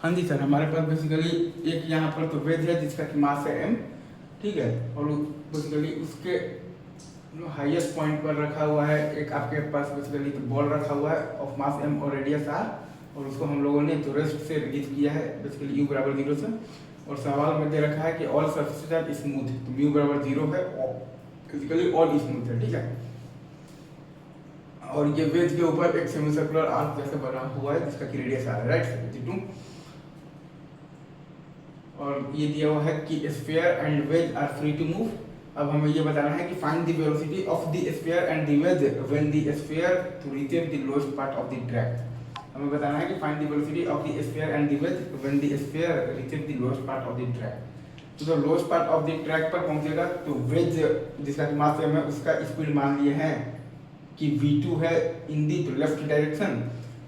हाँ जी सर, हमारे पास बेसिकली एक यहाँ पर तो वेज है जिसका कि मास है m, ठीक है, और बेसिकली उसके हाईएस्ट पॉइंट पर रखा हुआ है एक आपके पास बेसिकली तो बॉल रखा हुआ है ऑफ मास m और रेडियस r, और उसको हम लोगों ने तो रेस्ट से रिलीज किया है बेसिकली u बराबर 0 से, और सवाल में दे रखा है कि ऑल सरफेसेज आर स्मूथ, तो म्यू बराबर 0 है, बेसिकली ऑल स्मूथ है, ठीक है। और ये वेज के ऊपर एक सेमी सर्कुलर आर्क जैसे बना हुआ है जिसका कि रेडियस r है, राइट। और ये दिया हुआ है कि sphere and wedge are free to move. अब हमें ये बताना है कि find the velocity of the sphere and the wedge when the sphere to reaches the lowest part of the track. हमें बताना है कि find the velocity of the sphere and the wedge when the sphere reaches the lowest part of the track. तो जो lowest part of the track पर पहुंचेगा तो veg जिसका कि मास m है उसका स्पीड मान लिए हैं कि v2 है इन दी लेफ्ट डायरेक्शन,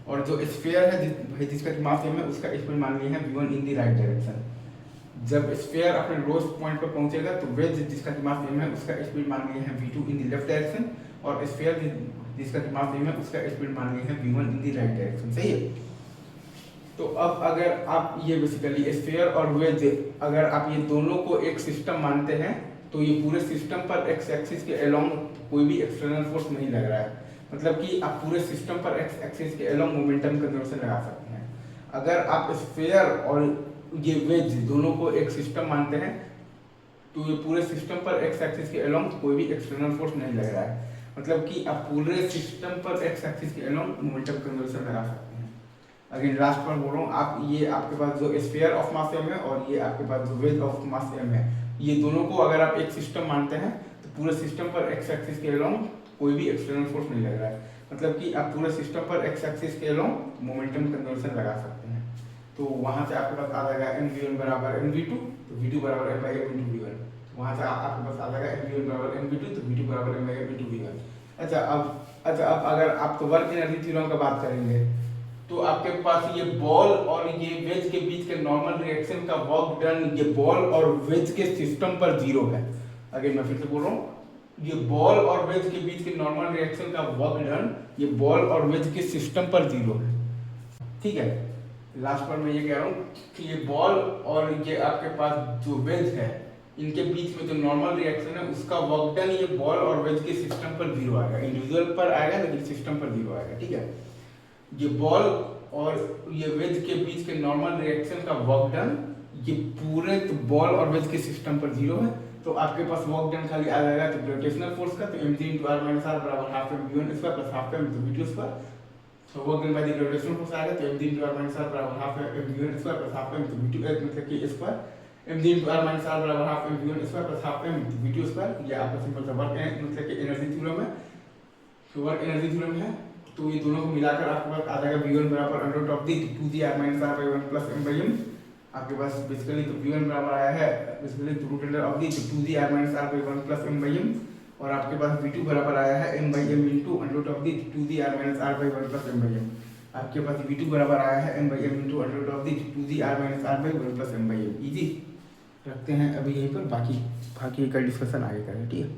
और जो स्फीयर है जिसका कि मास m है उसका स्पीड मान लिए हैं v1 इन दी राइट डायरेक्शन। जब स्फीयर अपने लोएस्ट पॉइंट पर पहुंचेगा तो वेज जिसका कि मास m है उसका स्पीड मान लिए हैं v2 in the left direction, और स्फीयर जिसका कि मास m है उसका स्पीड मान लिए हैं v1 in the right direction, सही है। तो अब अगर आप ये बेसिकली स्फीयर और वेज अगर आप ये दोनों को एक सिस्टम मानते हैं तो ये पूरे सिस्टम पर एक्स एक्सिस के अलोंग कोई भी एक्सटर्नल फोर्स नहीं लग रहा है, मतलब कि आप पूरे सिस्टम पर एक्स एक्सिस के अलोंग मोमेंटम कंजर्वेशन लगा सकते हैं। अगर आप स्फीयर और ये वेज दोनों को एक सिस्टम मानते हैं तो ये पूरे सिस्टम पर एक्स एक्सिस के अलोंग कोई भी एक्सटर्नल फोर्स नहीं लग रहा है, मतलब कि आप पूरे सिस्टम पर एक्स एक्सिस के अलोंग मोमेंटम कंजर्वेशन लगा सकते हैं। अगेन लास्ट पर बोल रहा हूँ, आप ये आपके पास जो स्फीयर ऑफ मास m है और ये आपके पास जो वेज ऑफ मास m है, ये दोनों को अगर आप एक सिस्टम मानते हैं तो पूरे सिस्टम पर एक्स एक्सिस के अलोंग कोई भी एक्सटर्नल फोर्स नहीं लग रहा है, मतलब कि आप पूरे सिस्टम पर एक्स एक्सिस के अलोंग मोमेंटम कंजर्वेशन लगा सकते हैं। तो वहाँ से आपके पास आ जाएगा mv1 बराबर mv2, तो v2 बराबर m by m into v1। वहाँ से आपके पास आ जाएगा mv1 बराबर mv2, तो v2 बराबर m by m into v1। अच्छा अब अगर आप तो वर्क एनर्जी थ्योरम का बात करेंगे तो आपके पास ये बॉल और ये वेज के बीच के नॉर्मल रिएक्शन का वर्क डन ये बॉल और वेज के सिस्टम पर 0 है। अगेन मैं फिर से बोल रहा हूँ, ये बॉल और वेज के बीच के नॉर्मल रिएक्शन का वर्क डन ये बॉल और वेज के सिस्टम पर 0 है, ठीक है। लास्ट पर मैं ये कह रहा हूँ कि ये बॉल और ये आपके पास जो वेज है इनके बीच में जो नॉर्मल रिएक्शन है उसका वर्क डन ये बॉल और वेज के सिस्टम पर 0 आएगा, इंडिविजुअल पर आएगा लेकिन सिस्टम पर 0 आएगा, ठीक है। ये बॉल और ये वेज के बीच के नॉर्मल रिएक्शन का वर्क डन ये पूरे तो बॉल और वेज के सिस्टम पर 0 है, तो आपके पास वर्क डन खाली आ जाएगा तो ग्रेविटेशनल फोर्स का, तो mg × r - r बराबर half mv1 square plus half m × v2 square. तो work done by the gravitational force आएगा तो mg × r - r बराबर half mv1 square plus half m × v2 मतलब कि स्क्वायर, mg × r - r बराबर half mv1 square plus half m × v2 square. ये आपका simple सा वर्क मतलब कि एनर्जी थ्योरम है, तो वर्क एनर्जी थ्योरम है। तो ये दोनों को मिलाकर आपके पास आ जाएगा v1 बराबर under of the 2g r - r by 1 plus m by m। आपके पास बेसिकली तो v1 बराबर आया है basically root under of the 2g r - r by 1 plus m by m, और आपके पास v2 बराबर आया है m by m into under of the 2g r - r by 1 plus m by m। आपके पास v2 बराबर आया है m by m into under of the 2g r - r by 1 plus m by m। Easy रखते हैं अभी यहीं पर, बाकी का डिस्कशन आगे करें, ठीक है।